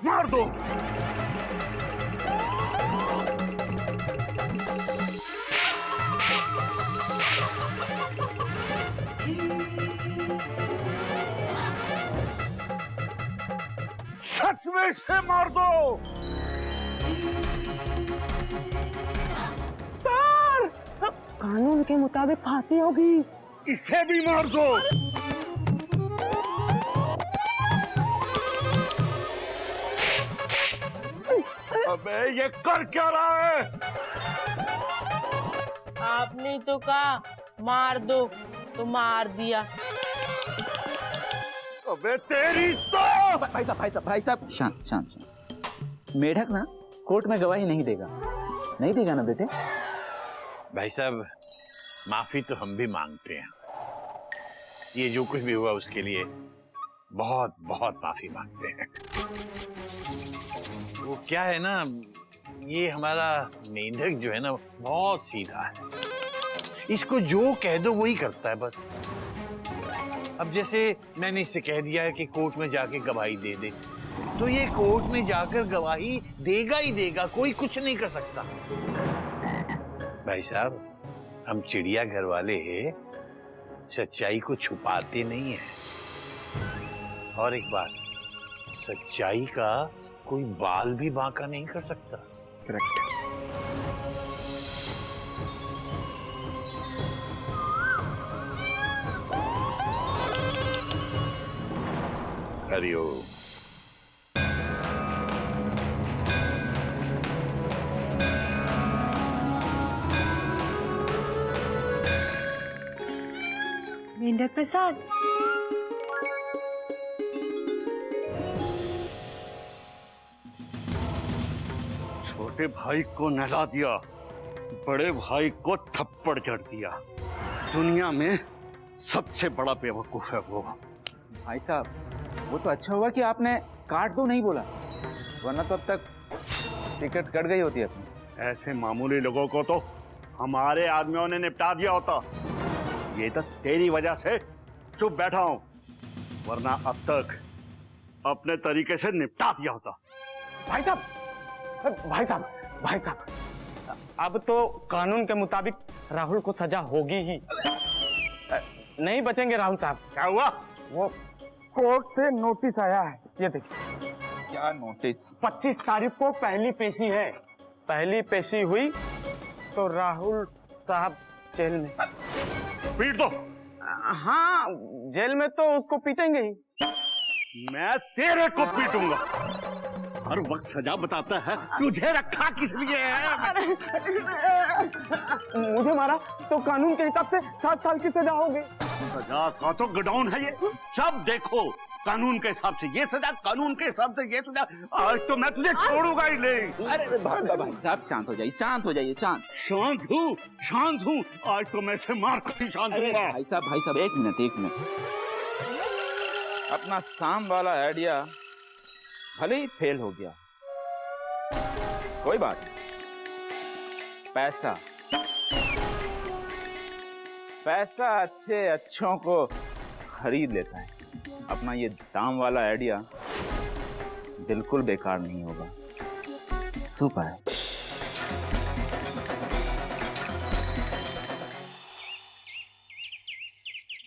मार दो। सच में इसे मार दो। सर, कानून के मुताबिक फांसी होगी। इसे भी मार दो। अबे ये कर क्या रहा है? आपने तो कहा मार दो तो मार दिया। अबे तेरी तो। भाई साहब शांत शांत शांत। मेढक ना कोर्ट में गवाही नहीं देगा, नहीं देगा ना बेटे? भाई साहब माफी तो हम भी मांगते हैं। ये जो कुछ भी हुआ उसके लिए बहुत बहुत माफी मांगते हैं। वो क्या है ना, ये हमारा मेंढक जो है ना बहुत सीधा है। इसको जो कह दो वही करता है बस। अब जैसे मैंने इससे कह दिया है कि कोर्ट में जाके गवाही दे दे, तो ये कोर्ट में जाकर गवाही देगा ही देगा, कोई कुछ नहीं कर सकता। भाई साहब हम चिड़ियाघर वाले सच्चाई को छुपाते नहीं है। और एक बात, सच्चाई का कोई बाल भी बांका नहीं कर सकता। करेक्ट। हरिओम। मेंढक प्रसाद, छोटे भाई को नहला दिया, बड़े भाई को थप्पड़ जड़ दिया। दुनिया में सबसे बड़ा बेवकूफ है वो। भाई साहब वो तो अच्छा हुआ कि आपने काट दो नहीं बोला, वरना तो अब तक टिकट कट गई होती अपनी। ऐसे मामूली लोगों को तो हमारे आदमियों ने निपटा दिया होता। ये तो तेरी वजह से चुप बैठा हूं, वरना अब तक अपने तरीके से निपटा दिया होता। भाई साहब, अब तो कानून के मुताबिक राहुल को सजा होगी ही। नहीं बचेंगे राहुल साहब। क्या हुआ? वो कोर्ट से नोटिस आया है, ये देखिए। क्या नोटिस? 25 तारीख को पहली पेशी है। पहली पेशी हुई तो राहुल साहब जेल में। पीट दो। हाँ, जेल में तो उसको पीटेंगे ही। मैं तेरे को पीटूंगा। हर वक्त सजा बताता है, तुझे रखा किस लिए है? मुझे मारा तो कानून के हिसाब से 7 साल की सजा होगी। सजा का तो गोडाउन है ये। सब देखो कानून के हिसाब से ये सजा, कानून के हिसाब से ये सजा। आज तो मैं तुझे छोड़ूंगा ही नहीं। अरे भाई साहब शांत हो जाइए, शांत हो जाइए, शांत। शांत हूँ। आज तो मैं इसे मार कर ही शांत दूंगा। भाई साहब एक मिनट। अपना शाम वाला आइडिया भले ही फेल हो गया, कोई बात नहीं। पैसा अच्छों को खरीद लेता है। अपना ये दाम वाला आइडिया बिल्कुल बेकार नहीं होगा, सुपर है।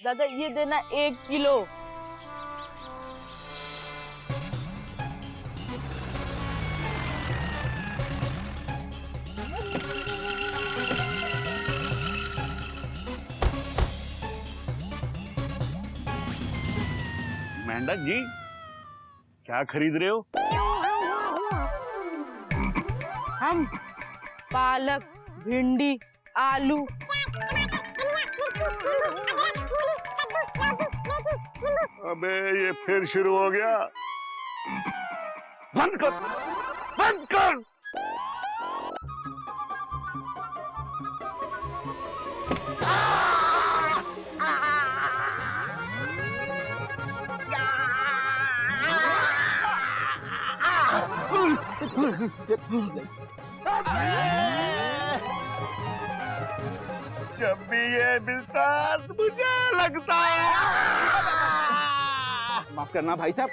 दादा ये देना 1 किलो। मेंढक जी क्या खरीद रहे हो? हम पालक, भिंडी, आलू। अबे ये फिर शुरू हो गया। बंद कर, बंद कर। जब भी ये मिलता मुझे लगता है। माफ करना भाई साहब,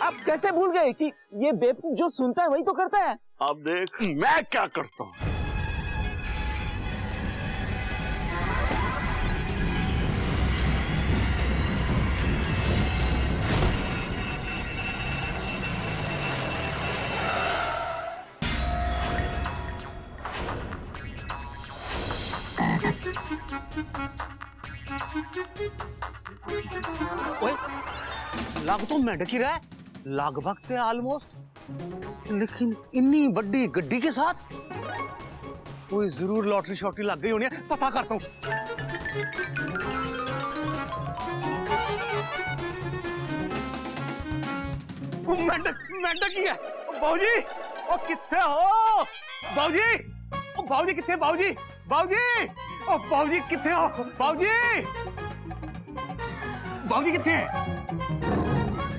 आप कैसे भूल गए कि ये बेवकूफ जो सुनता है वही तो करता है? अब देख मैं क्या करता हूँ। ओए, लाग तो मेंढक ही रहा है, लगभग थे ऑलमोस्ट, लेकिन इतनी बड़ी गड्डी के साथ कोई जरूर लॉटरी शॉटरी लग गई होनी है। पता करता हूँ। मेंढक मेंढक ही है। बाबूजी, ओ किथे हो बाबूजी? ओ बाबूजी किथे? बाबूजी बाबूजी, ओ बाबूजी किथे हो? बाबूजी बाबूजी किथे हैं?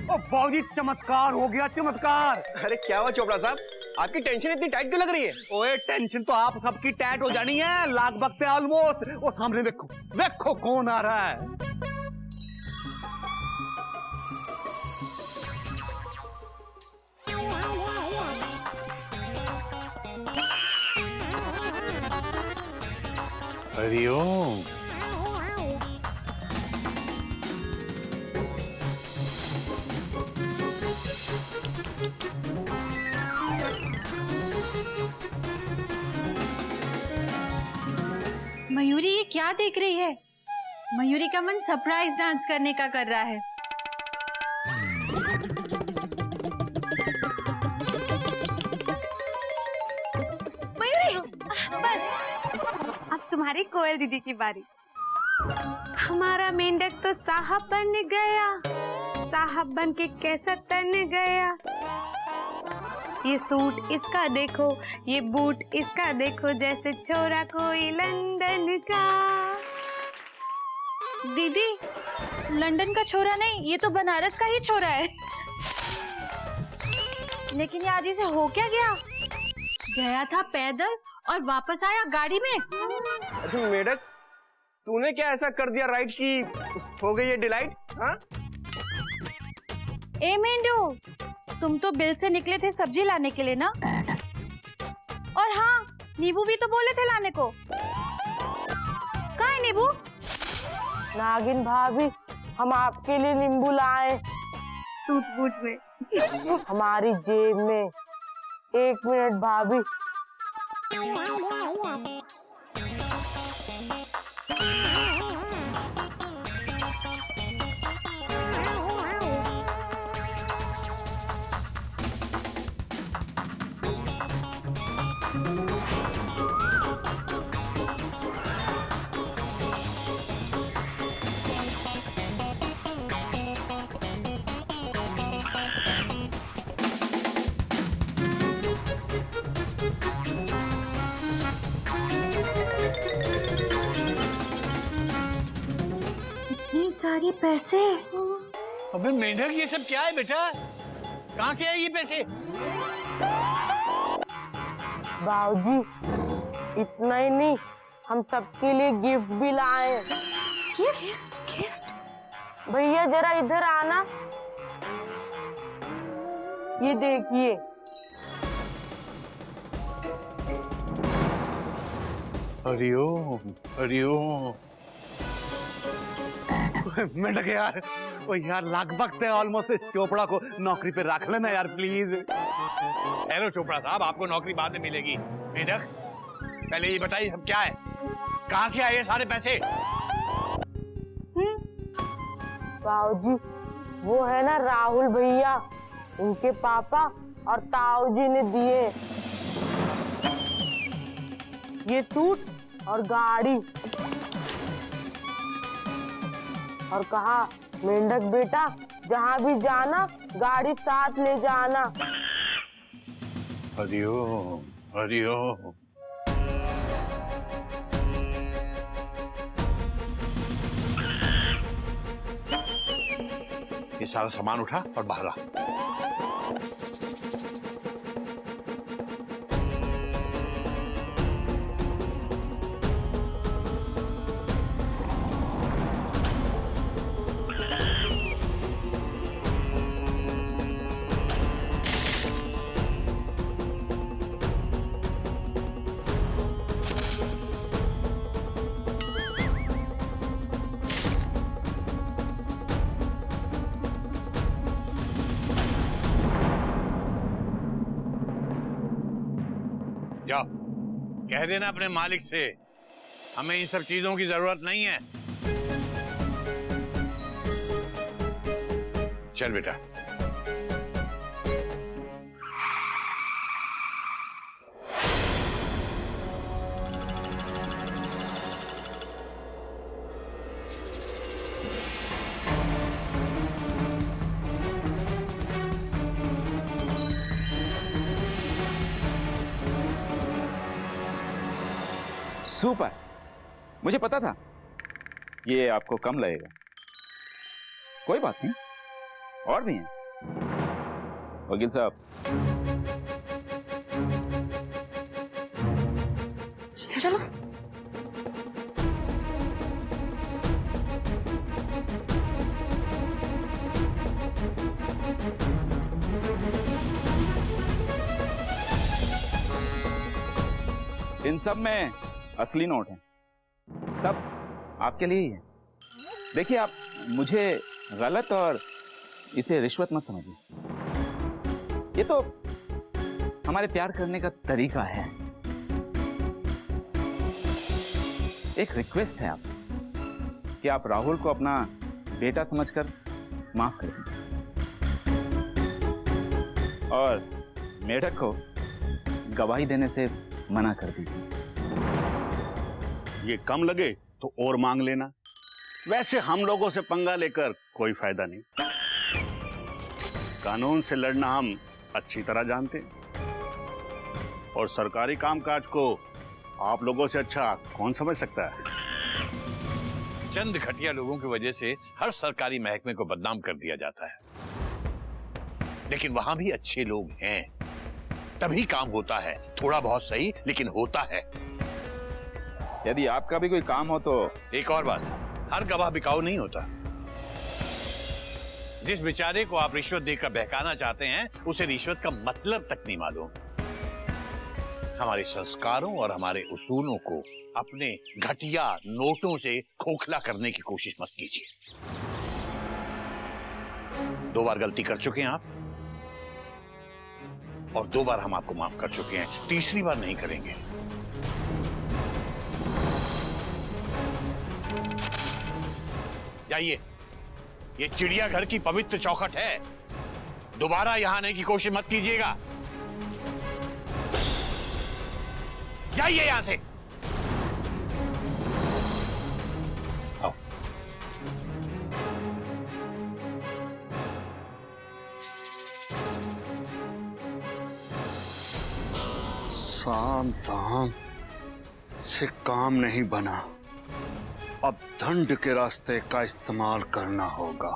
ओ बाबूजी चमत्कार हो गया, चमत्कार। अरे क्या हुआ चोपड़ा साहब, आपकी टेंशन इतनी टाइट क्यों लग रही है? ओए टेंशन तो आप सबकी टाइट हो जानी है, लाख वक्त ऑलमोस्ट। वो सामने देखो, देखो कौन आ रहा है। हरिओम। मयूरी ये क्या देख रही है? मयूरी का मन सरप्राइज डांस करने का कर रहा है। मयूरी, बस अब तुम्हारी कोयल दीदी की बारी। हमारा मेंढक तो साहब बन गया, साहब बन के कैसा तन गया। ये सूट इसका देखो, ये बूट इसका देखो, जैसे छोरा कोई लंदन का। दीदी, लंदन का छोरा नहीं, ये तो बनारस का ही छोरा है। लेकिन ये आज इसे हो क्या गया? गया था पैदल और वापस आया गाड़ी में। अरे मेढक, तूने क्या ऐसा कर दिया राइट की हो गई है डिलाइट? हाँ? ए मेंढू, तुम तो बिल से निकले थे सब्जी लाने के लिए ना? और हाँ, नींबू भी तो बोले थे लाने को। कहाँ है नींबू? नागिन भाभी, हम आपके लिए नींबू लाए। टूट फूट में। हमारी जेब में। 1 मिनट भाभी। सारे पैसे। अबे मेंढक, ये सब क्या है बेटा? कहाँ से आए ये पैसे? बाबूजी, इतना ही नहीं, हम सबके लिए गिफ्ट भी लाए। गिफ्ट? गिफ्ट? भैया जरा इधर आना। ये देखिए। हरिओम हरिओम। मेंढक यार, ओ यार लगभग है ऑलमोस्ट। इस चोपड़ा को नौकरी पे रख लेना यार प्लीज। हेलो चोपड़ा साहब, आपको नौकरी बाद में मिलेगी। मेंढक, पहले ये बताइए सब क्या है? कहाँ से आए ये सारे पैसे? बाबूजी, वो है ना राहुल भैया, उनके पापा और ताऊ जी ने दिए। ये सूट और गाड़ी। और कहा, मेंढक बेटा, जहाँ भी जाना गाड़ी साथ ले जाना। हरिओम हरिओम। ये सारा सामान उठा और बाहर आ। जाओ कह देना अपने मालिक से हमें इन सब चीजों की जरूरत नहीं है। चल बेटा। सुपर, मुझे पता था ये आपको कम लगेगा। कोई बात नहीं, और भी हैं वकील साहब। चलो इन सब में असली नोट हैं, सब आपके लिए ही है। देखिए, आप मुझे गलत और इसे रिश्वत मत समझिए। ये तो हमारे प्यार करने का तरीका है। एक रिक्वेस्ट है आपसे कि आप राहुल को अपना बेटा समझकर माफ कर दीजिए और मेढक को गवाही देने से मना कर दीजिए। ये कम लगे तो और मांग लेना। वैसे हम लोगों से पंगा लेकर कोई फायदा नहीं। कानून से लड़ना हम अच्छी तरह जानते हैं और सरकारी कामकाज को आप लोगों से अच्छा कौन समझ सकता है। चंद घटिया लोगों की वजह से हर सरकारी महकमे को बदनाम कर दिया जाता है, लेकिन वहां भी अच्छे लोग हैं, तभी काम होता है। थोड़ा बहुत सही, लेकिन होता है। यदि आपका भी कोई काम हो तो एक और बात, हर गवाह बिकाऊ नहीं होता। जिस बेचारे को आप रिश्वत देकर बहकाना चाहते हैं, उसे रिश्वत का मतलब तक नहीं मालूम। हमारे संस्कारों और हमारे उसूलों को अपने घटिया नोटों से खोखला करने की कोशिश मत कीजिए। 2 बार गलती कर चुके हैं आप, और 2 बार हम आपको माफ कर चुके हैं, तीसरी बार नहीं करेंगे। जाइए, ये चिड़ियाघर की पवित्र चौखट है, दोबारा यहां आने की कोशिश मत कीजिएगा। जाइए यहां से। आओ। साम दाम से काम नहीं बना, अब दंड के रास्ते का इस्तेमाल करना होगा।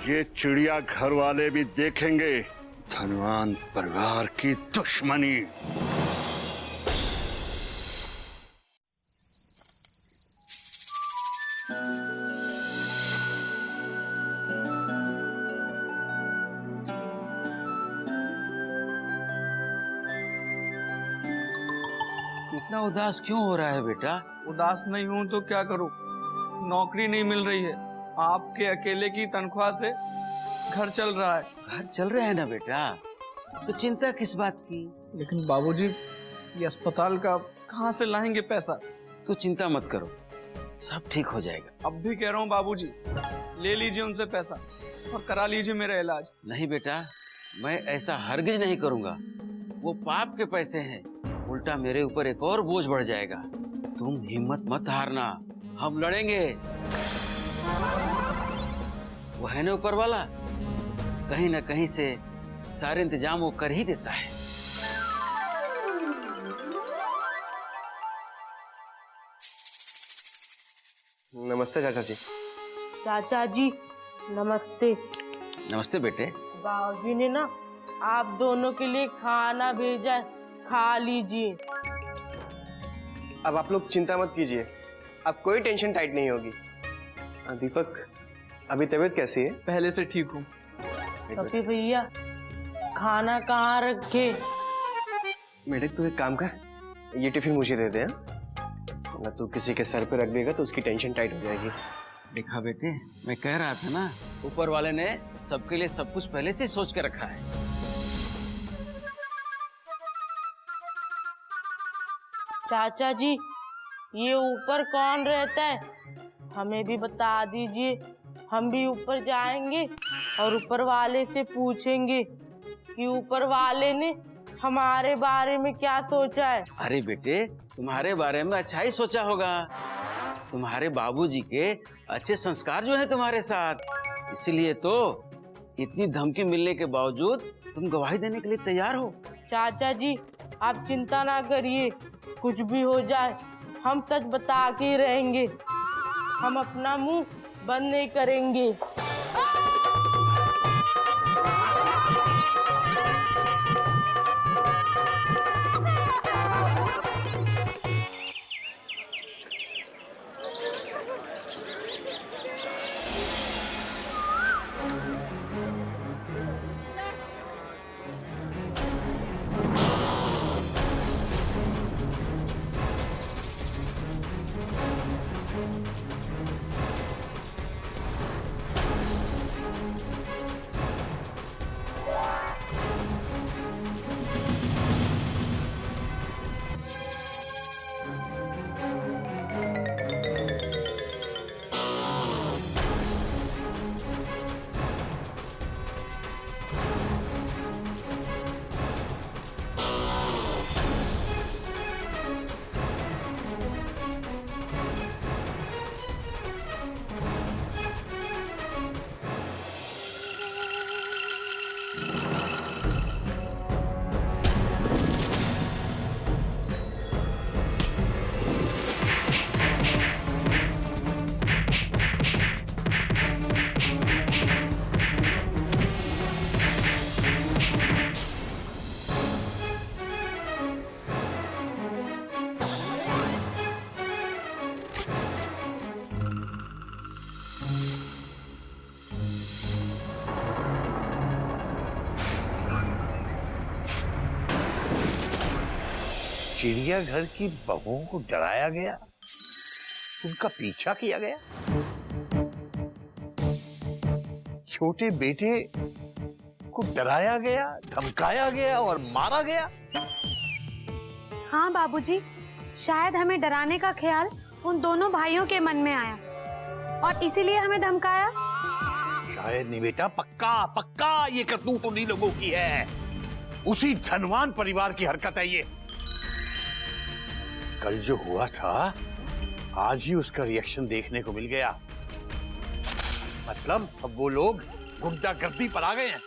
ये चिड़ियाघर वाले भी देखेंगे धनवान परिवार की दुश्मनी। इतना उदास क्यों हो रहा है बेटा? उदास नहीं हूं तो क्या करूं? नौकरी नहीं मिल रही है। आपके अकेले की तनख्वाह से घर चल रहा है। घर चल रहा है ना बेटा, तो चिंता किस बात की? लेकिन बाबूजी, ये अस्पताल का कहां से लाएंगे पैसा? तू चिंता मत करो, सब ठीक हो जाएगा। अब भी कह रहा हूँ बाबूजी, ले लीजिए उनसे पैसा और करा लीजिए मेरा इलाज। नहीं बेटा, मैं ऐसा हरगिज नहीं करूंगा। वो पाप के पैसे हैं, उल्टा मेरे ऊपर एक और बोझ बढ़ जाएगा। तुम हिम्मत मत हारना, हम लड़ेंगे। वो है ना ऊपर वाला, कहीं ना कहीं से सारे इंतजाम वो कर ही देता है। नमस्ते चाचा जी। चाचा जी नमस्ते। नमस्ते बेटे। बाबूजी ने ना आप दोनों के लिए खाना भेजा है, खा लीजिए। अब आप लोग चिंता मत कीजिए, अब कोई टेंशन टाइट नहीं होगी। दीपक, अभी तबीयत कैसी है? पहले से ठीक हूँ। कपी भैया, खाना कहाँ रखे? मेढक, तू एक काम कर, ये टिफिन मुझे दे दे। वरना तू किसी के सर पे रख देगा तो उसकी टेंशन टाइट हो जाएगी। देखा बेटे, मैं कह रहा था ना, ऊपर वाले ने सबके लिए सब कुछ पहले से सोच के रखा है। चाचा जी, ये ऊपर कौन रहता है? हमें भी बता दीजिए, हम भी ऊपर जाएंगे और ऊपर वाले से पूछेंगे कि ऊपर वाले ने हमारे बारे में क्या सोचा है। अरे बेटे, तुम्हारे बारे में अच्छा ही सोचा होगा। तुम्हारे बाबूजी के अच्छे संस्कार जो है तुम्हारे साथ, इसलिए तो इतनी धमकी मिलने के बावजूद तुम गवाही देने के लिए तैयार हो। चाचा जी, आप चिंता ना करिए, कुछ भी हो जाए हम सच बता के ही रहेंगे। हम अपना मुंह बंद नहीं करेंगे। चिड़ियाघर की बहुओं को डराया गया, उनका पीछा किया गया, छोटे बेटे को डराया गया, धमकाया गया और मारा गया। हाँ बाबूजी, शायद हमें डराने का ख्याल उन दोनों भाइयों के मन में आया और इसीलिए हमें धमकाया। शायद नहीं बेटा, पक्का पक्का ये करतूत उन्हीं लोगों की है। उसी धनवान परिवार की हरकत है ये। कल जो हुआ था, आज ही उसका रिएक्शन देखने को मिल गया। मतलब अब वो लोग गुंडागर्दी पर आ गए हैं।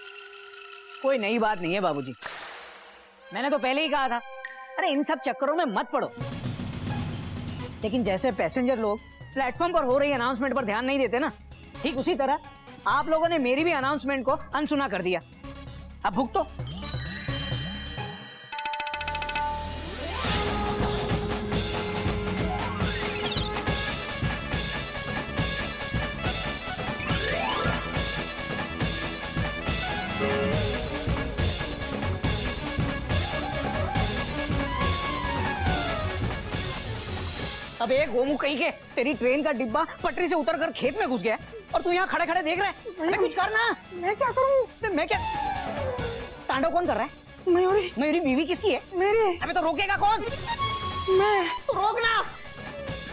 कोई नई बात नहीं है बाबूजी, मैंने तो पहले ही कहा था, अरे इन सब चक्करों में मत पड़ो। लेकिन जैसे पैसेंजर लोग प्लेटफॉर्म पर हो रही अनाउंसमेंट पर ध्यान नहीं देते ना, ठीक उसी तरह आप लोगों ने मेरी भी अनाउंसमेंट को अनसुना कर दिया। अब भुगतो। अब एक गोमू कहीं के, तेरी ट्रेन का डिब्बा पटरी से उतरकर खेत में घुस गया और तू यहाँ खड़े खड़े देख रहा है। मैं कुछ करना, मैं क्या करूँ? मैं क्या? तांडव कौन कर रहा है? मयूरी। मयूरी बीवी किसकी है? मेरी। अबे तो रोकेगा कौन? मैं। तो रोकना।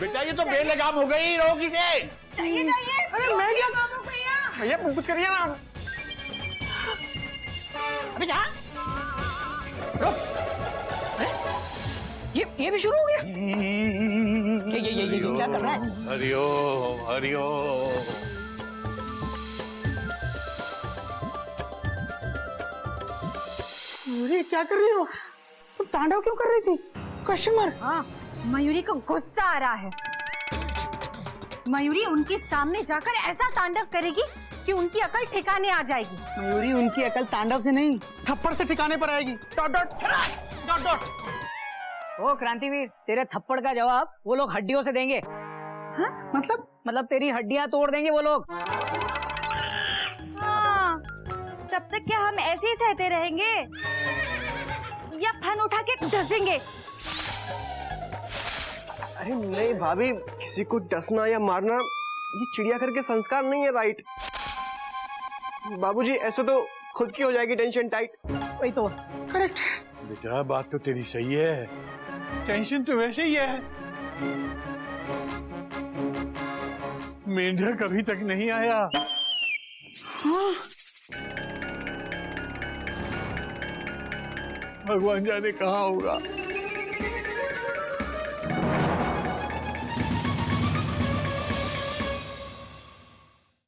बेटा ये तो बेलगाम हो गई, रोक इसे। अरे मैं क्या करूँ भैया? भैया कुछ करिए ना। अबे जा। रुक। ये भी शुरू हो गया। ये क्या कर रहा है? हरिओम हरिओम। मयूरी क्या कर रही हो? तुम तांडव क्यों कर रही थी? कस्टमर। हाँ, मयूरी को गुस्सा आ रहा है। मयूरी उनके सामने जाकर ऐसा तांडव करेगी कि उनकी अकल ठिकाने आ जाएगी। मयूरी उनकी अकल तांडव से नहीं, थप्पड़ से ठिकाने पर आएगी। Dot dot dot dot. ओ क्रांतिवीर, तेरे थप्पड़ का जवाब वो लोग हड्डियों से देंगे। हाँ? मतलब तेरी हड्डियां तोड़ देंगे वो लोग। हाँ, तब तक क्या हम ऐसे ही सहते रहेंगे या फन उठा के डसेंगे? अरे नहीं भाभी, किसी को डसना या मारना ये चिड़ियाघर के संस्कार नहीं है, राइट? बाबूजी ऐसे तो खुद की हो जाएगी टेंशन टाइट। वही तो। करेक्ट। बेटा बात तो तेरी सही है, टेंशन तो वैसे ही है। मेंढक अभी तक नहीं आया। भगवान जाने कहाँ होगा।